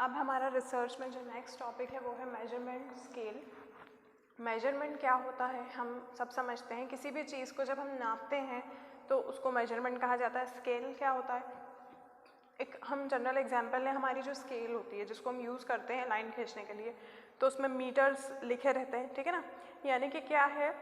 अब हमारा रिसर्च में जो नेक्स्ट टॉपिक है वो है मेजरमेंट स्केल। मेजरमेंट क्या होता है हम सब समझते हैं, किसी भी चीज़ को जब हम नापते हैं तो उसको मेजरमेंट कहा जाता है। स्केल क्या होता है, एक हम जनरल एग्जांपल लें, हमारी जो स्केल होती है जिसको हम यूज़ करते हैं लाइन खींचने के लिए, तो उसमें मीटर्स लिखे रहते हैं, ठीक है ना। यानी कि क्या है,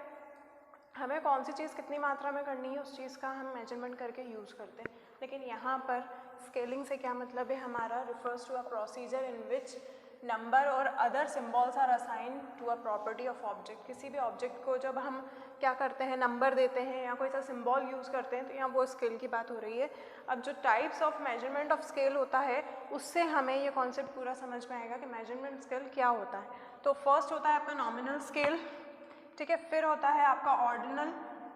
हमें कौन सी चीज़ कितनी मात्रा में करनी है उस चीज़ का हम मेजरमेंट करके यूज़ करते हैं। लेकिन यहाँ पर स्केलिंग से क्या मतलब है हमारा, refers to a procedure in which number or other symbols are assign to a property of object. किसी भी ऑब्जेक्ट को जब हम क्या करते हैं, नंबर देते हैं या कोई सा सिम्बॉल यूज़ करते हैं, तो यहाँ वो स्केल की बात हो रही है। अब जो types of measurement of scale होता है उससे हमें ये कॉन्सेप्ट पूरा समझ में आएगा कि मेजरमेंट स्केल क्या होता है। तो फर्स्ट होता है आपका नॉमिनल स्केल, ठीक है, फिर होता है आपका ऑर्डिनल,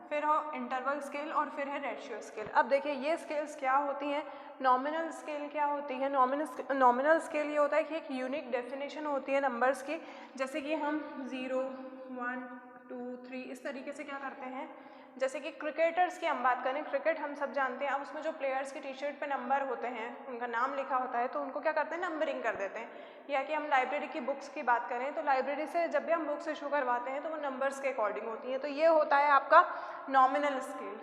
फिर हो इंटरवल स्केल और फिर है रेशियो स्केल। अब देखिए ये स्केल्स क्या होती हैं। नॉमिनल स्केल क्या होती है, नॉमिनल स्केल ये होता है कि एक यूनिक डेफिनेशन होती है नंबर्स की, जैसे कि हम 0, 1, 2, 3 इस तरीके से क्या करते हैं। जैसे कि क्रिकेटर्स की हम बात करें, क्रिकेट हम सब जानते हैं, अब उसमें जो प्लेयर्स की टी शर्ट पे नंबर होते हैं, उनका नाम लिखा होता है, तो उनको क्या करते हैं, नंबरिंग कर देते हैं। या कि हम लाइब्रेरी की बुक्स की बात करें तो लाइब्रेरी से जब भी हम बुक्स इशू करवाते हैं तो वो नंबर्स के अकॉर्डिंग होती हैं। तो ये होता है आपका नॉमिनल स्केल।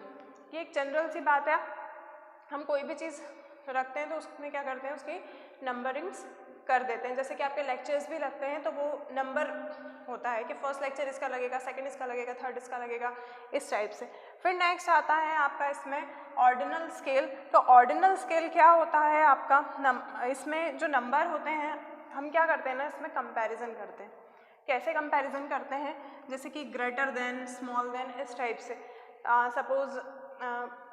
ये एक जनरल सी बात है, हम कोई भी चीज़ रखते हैं तो उसमें क्या करते हैं, उसकी नंबरिंग्स कर देते हैं। जैसे कि आपके लेक्चर्स भी लगते हैं तो वो नंबर होता है कि फर्स्ट लेक्चर इसका लगेगा, सेकंड इसका लगेगा, थर्ड इसका लगेगा, इस टाइप से। फिर नेक्स्ट आता है आपका इसमें ऑर्डिनल स्केल। तो ऑर्डिनल स्केल क्या होता है आपका, इसमें जो नंबर होते हैं हम क्या करते हैं ना, इसमें कंपैरिजन करते हैं। कैसे कंपैरिजन करते हैं, जैसे कि ग्रेटर देन, स्मॉल देन, इस टाइप से। सपोज़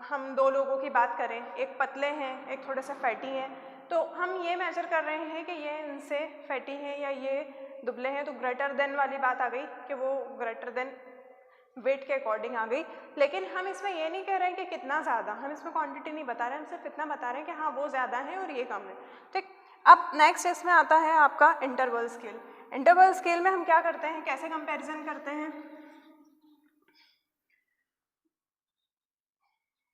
हम दो लोगों की बात करें, एक पतले हैं एक थोड़े से फैटी हैं, तो हम ये मेजर कर रहे हैं कि ये इनसे फैटी हैं या ये दुबले हैं, तो ग्रेटर देन वाली बात आ गई कि वो ग्रेटर देन वेट के अकॉर्डिंग आ गई। लेकिन हम इसमें ये नहीं कह रहे हैं कि कितना ज़्यादा, हम इसमें क्वांटिटी नहीं बता रहे हैं, हम सिर्फ इतना बता रहे हैं कि हाँ वो ज़्यादा है और ये कम है, ठीक। अब नेक्स्ट इसमें आता है आपका इंटरवल स्केल। इंटरवल स्केल में हम क्या करते हैं, कैसे कंपैरिजन करते हैं।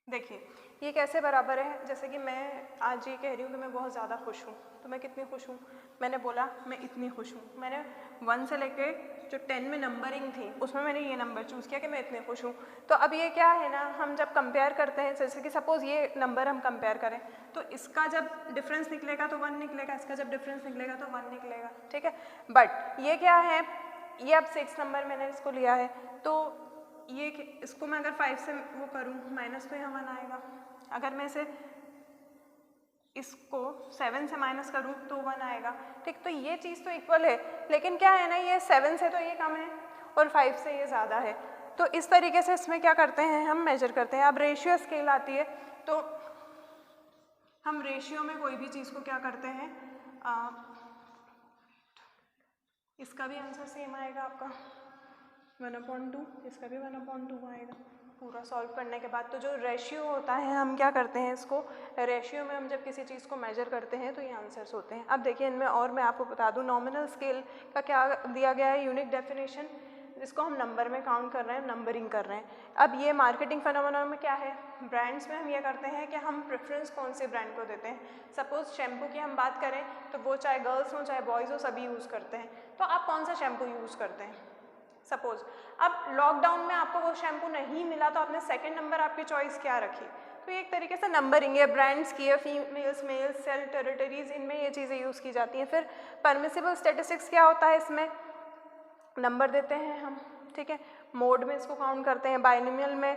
देखिए ये कैसे बराबर है, जैसे कि मैं आज ये कह रही हूँ कि मैं बहुत ज़्यादा खुश हूँ, तो मैं कितनी खुश हूँ, मैंने बोला मैं इतनी खुश हूँ। मैंने 1 से लेके जो 10 में नंबरिंग थी उसमें मैंने ये नंबर चूज़ किया कि मैं इतने खुश हूँ। तो अब ये क्या है ना, हम जब कंपेयर करते हैं, जैसे कि सपोज़ ये नंबर हम कंपेयर करें तो इसका जब डिफरेंस निकलेगा तो 1 निकलेगा, इसका जब डिफरेंस निकलेगा तो 1 निकलेगा, ठीक है। बट ये क्या है, ये अब 6 नंबर मैंने इसको लिया है, तो ये इसको मैं अगर 5 से वो करूँ माइनस, तो यहाँ 1 आएगा। अगर मैं इसे इसको 7 से माइनस करूँ तो 1 आएगा, ठीक। तो ये चीज़ तो इक्वल है, लेकिन क्या है ना, ये 7 से तो ये कम है और 5 से ये ज़्यादा है। तो इस तरीके से इसमें क्या करते हैं, हम मेजर करते हैं। अब रेशियो स्केल आती है, तो हम रेशियो में कोई भी चीज़ को क्या करते हैं, इसका भी आंसर सेम आएगा आपका 1/2, इसका भी 1/2 आएगा पूरा सॉल्व करने के बाद। तो जो रेशियो होता है हम क्या करते हैं, इसको रेशियो में हम जब किसी चीज़ को मेजर करते हैं तो ये आंसर्स होते हैं। अब देखिए इनमें और मैं आपको बता दूं, नॉमिनल स्केल का क्या दिया गया है, यूनिक डेफिनेशन, जिसको हम नंबर में काउंट कर रहे हैं, नंबरिंग कर रहे हैं। अब ये मार्केटिंग फिनोमेना में क्या है, ब्रांड्स में हम ये करते हैं कि हम प्रेफरेंस कौन से ब्रांड को देते हैं। सपोज़ शैम्पू की हम बात करें तो वो चाहे गर्ल्स हो चाहे बॉयज़ हो सभी यूज़ करते हैं, तो आप कौन सा शैम्पू यूज़ करते हैं। सपोज अब लॉकडाउन में आपको वो शैम्पू नहीं मिला तो आपने सेकंड नंबर आपकी चॉइस क्या रखी, तो ये एक तरीके से नंबरिंग है। ब्रांड्स की है, फीमेल्स मेल्स, सेल टेरिटरीज, इनमें ये चीज़ें यूज़ की जाती हैं। फिर परमिसिबल स्टैटिस्टिक्स क्या होता है, इसमें नंबर देते हैं हम, ठीक है। मोड में इसको काउंट करते हैं, बाइनोमियल में,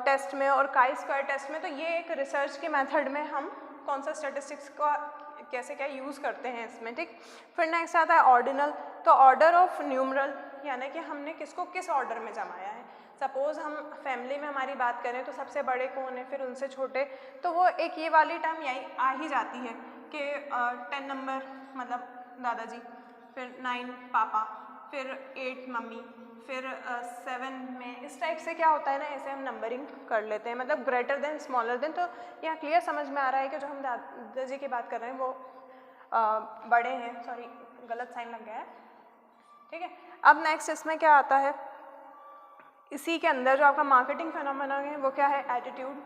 टेस्ट में और काई स्क्वायर टेस्ट में। तो ये एक रिसर्च के मेथड में हम कौन सा स्टैटिस्टिक्स का कैसे क्या यूज़ करते हैं इसमें, ठीक। फिर नेक्स्ट आता है ऑर्डिनल। तो ऑर्डर ऑफ न्यूमरल, यानी कि हमने किसको किस ऑर्डर में जमाया है। सपोज़ हम फैमिली में हमारी बात करें तो सबसे बड़े कौन है, फिर उनसे छोटे, तो वो एक ये वाली टर्म यही आ ही जाती है कि 10 नंबर मतलब दादाजी, फिर 9 पापा, फिर 8 मम्मी, फिर 7 में, इस टाइप से क्या होता है ना, ऐसे हम नंबरिंग कर लेते हैं, मतलब ग्रेटर देन, स्मॉलर देन। तो यहाँ क्लियर समझ में आ रहा है कि जो हम दादाजी की बात कर रहे हैं वो बड़े हैं, सॉरी गलत साइन लग गया है, ठीक है। अब नेक्स्ट इसमें क्या आता है, इसी के अंदर जो आपका मार्केटिंग फिनोमेना है वो क्या है, एटीट्यूड।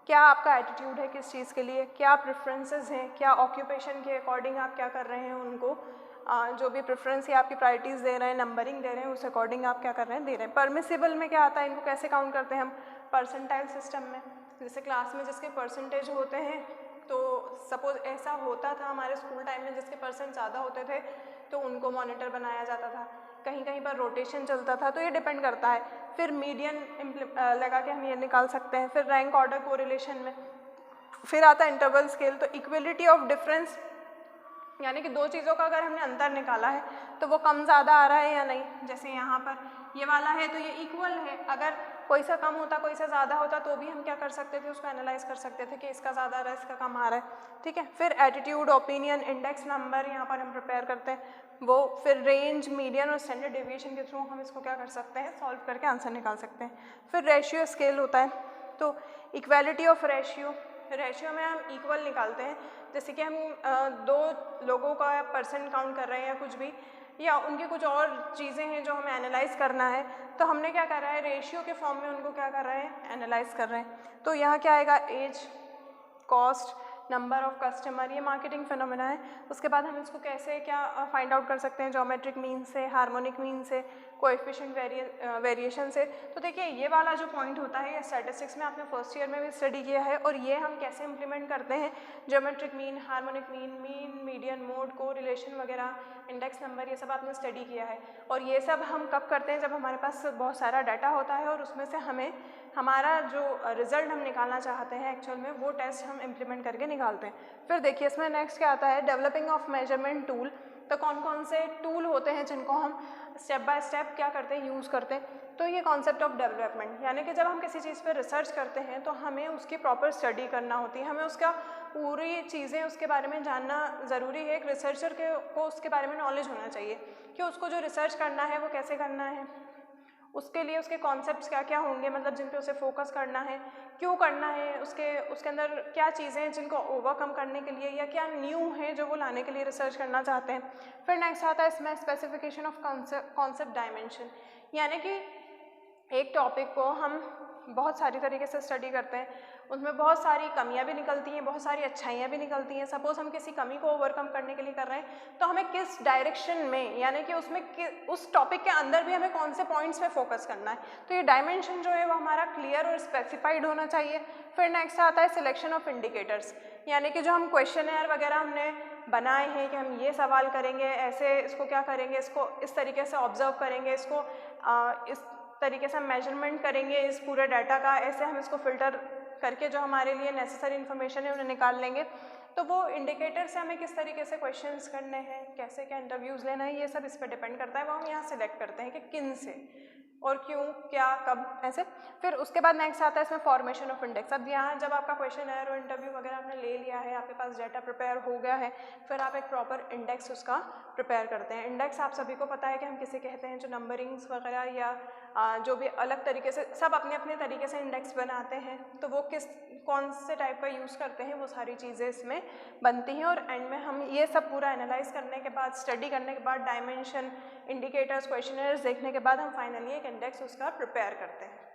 क्या आपका एटीट्यूड है किस चीज़ के लिए, क्या प्रेफरेंसेस हैं, क्या ऑक्यूपेशन के अकॉर्डिंग आप क्या कर रहे हैं उनको जो भी प्रेफरेंस या आपकी प्रायोरिटीज़ दे रहे हैं, नंबरिंग दे रहे हैं, उस अकॉर्डिंग आप क्या कर रहे हैं दे रहे हैं। परमिसिबल में क्या आता है, इनको कैसे काउंट करते हैं हम, परसेंटाइल सिस्टम में। जैसे क्लास में जिसके परसेंटेज होते हैं, तो सपोज ऐसा होता था हमारे स्कूल टाइम में, जिसके परसेंट ज़्यादा होते थे तो उनको मॉनिटर बनाया जाता था, कहीं कहीं पर रोटेशन चलता था, तो ये डिपेंड करता है। फिर मीडियन लगा के हम ये निकाल सकते हैं। फिर रैंक ऑर्डर कोरिलेशन में फिर आता है इंटरवल स्केल। तो इक्वलिटी ऑफ डिफरेंस, यानी कि दो चीज़ों का अगर हमने अंतर निकाला है तो वो कम ज़्यादा आ रहा है या नहीं। जैसे यहाँ पर ये वाला है तो ये इक्वल है, अगर कोई सा कम होता कोई सा ज़्यादा होता तो भी हम क्या कर सकते थे, उसको एनालाइज कर सकते थे कि इसका ज़्यादा आ रहा है इसका कम आ रहा है, ठीक है। फिर एटीट्यूड, ओपिनियन, इंडेक्स नंबर यहाँ पर हम प्रिपेयर करते हैं वो। फिर रेंज, मीडियन और स्टैंडर्ड डेविएशन के थ्रू हम इसको क्या कर सकते हैं, सॉल्व करके आंसर निकाल सकते हैं। फिर रेशियो स्केल होता है, तो इक्वालिटी ऑफ रेशियो, रेशियो में हम इक्वल निकालते हैं। जैसे कि हम दो लोगों का परसेंट काउंट कर रहे हैं या कुछ भी, या उनकी कुछ और चीज़ें हैं जो हमें एनालाइज करना है, तो हमने क्या कर रहा है, रेशियो के फॉर्म में उनको क्या कर रहे हैं, एनालाइज कर रहे हैं। तो यहाँ क्या आएगा, age, cost, number of customer, ये मार्केटिंग फिनोमेना है। उसके बाद हम इसको कैसे क्या फाइंड आउट कर सकते हैं, ज्योमेट्रिक मीन से, हार्मोनिक मीन से, कोएफिशिएंट वेरिएशन से। तो देखिए ये वाला जो पॉइंट होता है ये स्टैटिस्टिक्स में आपने फर्स्ट ईयर में भी स्टडी किया है, और ये हम कैसे इम्प्लीमेंट करते हैं, geometric mean, harmonic mean, mean, median, mode, को रिलेशन वगैरह, इंडेक्स नंबर, ये सब आपने स्टडी किया है। और ये सब हम कब करते हैं, जब हमारे पास बहुत सारा डाटा होता है और उसमें से हमें हमारा जो रिजल्ट हम निकालना चाहते हैं एक्चुअल में, वो टेस्ट हम इम्प्लीमेंट करके निकालते हैं। फिर देखिए इसमें नेक्स्ट क्या आता है, डेवलपिंग ऑफ मेजरमेंट टूल। तो कौन कौन से टूल होते हैं जिनको हम स्टेप बाय स्टेप क्या करते हैं, यूज़ करते हैं। तो ये कॉन्सेप्ट ऑफ डेवलपमेंट, यानी कि जब हम किसी चीज़ पर रिसर्च करते हैं तो हमें उसकी प्रॉपर स्टडी करना होती है, हमें उसका पूरी चीज़ें उसके बारे में जानना ज़रूरी है। एक रिसर्चर को उसके बारे में नॉलेज होना चाहिए कि उसको जो रिसर्च करना है वो कैसे करना है, उसके लिए उसके कॉन्सेप्ट्स क्या क्या होंगे, मतलब जिन पे उसे फोकस करना है, क्यों करना है, उसके अंदर क्या चीज़ें हैं जिनको ओवरकम करने के लिए, या क्या न्यू है जो वो लाने के लिए रिसर्च करना चाहते हैं। फिर नेक्स्ट आता है इसमें स्पेसिफिकेशन ऑफ कॉन्सेप्ट डायमेंशन, यानी कि एक टॉपिक को हम बहुत सारी तरीके से स्टडी करते हैं, उसमें बहुत सारी कमियां भी निकलती हैं, बहुत सारी अच्छाइयाँ भी निकलती हैं। सपोज़ हम किसी कमी को ओवरकम करने के लिए कर रहे हैं तो हमें किस डायरेक्शन में, यानी कि उसमें उस टॉपिक के अंदर भी हमें कौन से पॉइंट्स पे फोकस करना है। तो ये डायमेंशन जो है वो हमारा क्लियर और स्पेसिफाइड होना चाहिए। फिर नेक्स्ट आता है सिलेक्शन ऑफ इंडिकेटर्स, यानी कि जो हम क्वेश्चनर वगैरह हमने बनाए हैं कि हम ये सवाल करेंगे, ऐसे इसको क्या करेंगे, इसको इस तरीके से ऑब्जर्व करेंगे, इसको इस तरीके से हम मेजरमेंट करेंगे इस पूरे डाटा का, ऐसे हम इसको फिल्टर करके जो हमारे लिए नेसेसरी इन्फॉर्मेशन है उन्हें निकाल लेंगे। तो वो इंडिकेटर से हमें किस तरीके से क्वेश्चंस करने हैं, कैसे क्या इंटरव्यूज़ लेना है, ये सब इस पर डिपेंड करता है। वो हम यहाँ सिलेक्ट करते हैं कि किन से और क्यों, क्या, कब, ऐसे। फिर उसके बाद नेक्स्ट आता है इसमें फॉर्मेशन ऑफ इंडेक्स। अब यहाँ जब आपका क्वेश्चन है और इंटरव्यू वगैरह आपने ले लिया है, आपके पास डाटा प्रिपेयर हो गया है, फिर आप एक प्रॉपर इंडेक्स उसका प्रिपेयर करते हैं। इंडेक्स आप सभी को पता है कि हम किसे कहते हैं, जो नंबरिंग्स वगैरह या जो भी अलग तरीके से सब अपने अपने तरीके से इंडेक्स बनाते हैं, तो वो कौन से टाइप का यूज़ करते हैं, वो सारी चीज़ें इसमें बनती हैं। और एंड में हम ये सब पूरा एनालाइज करने के बाद, स्टडी करने के बाद, डायमेंशन, इंडिकेटर्स, क्वेश्चनर्स देखने के बाद हम फाइनली एक इंडेक्स उसका प्रिपेयर करते हैं।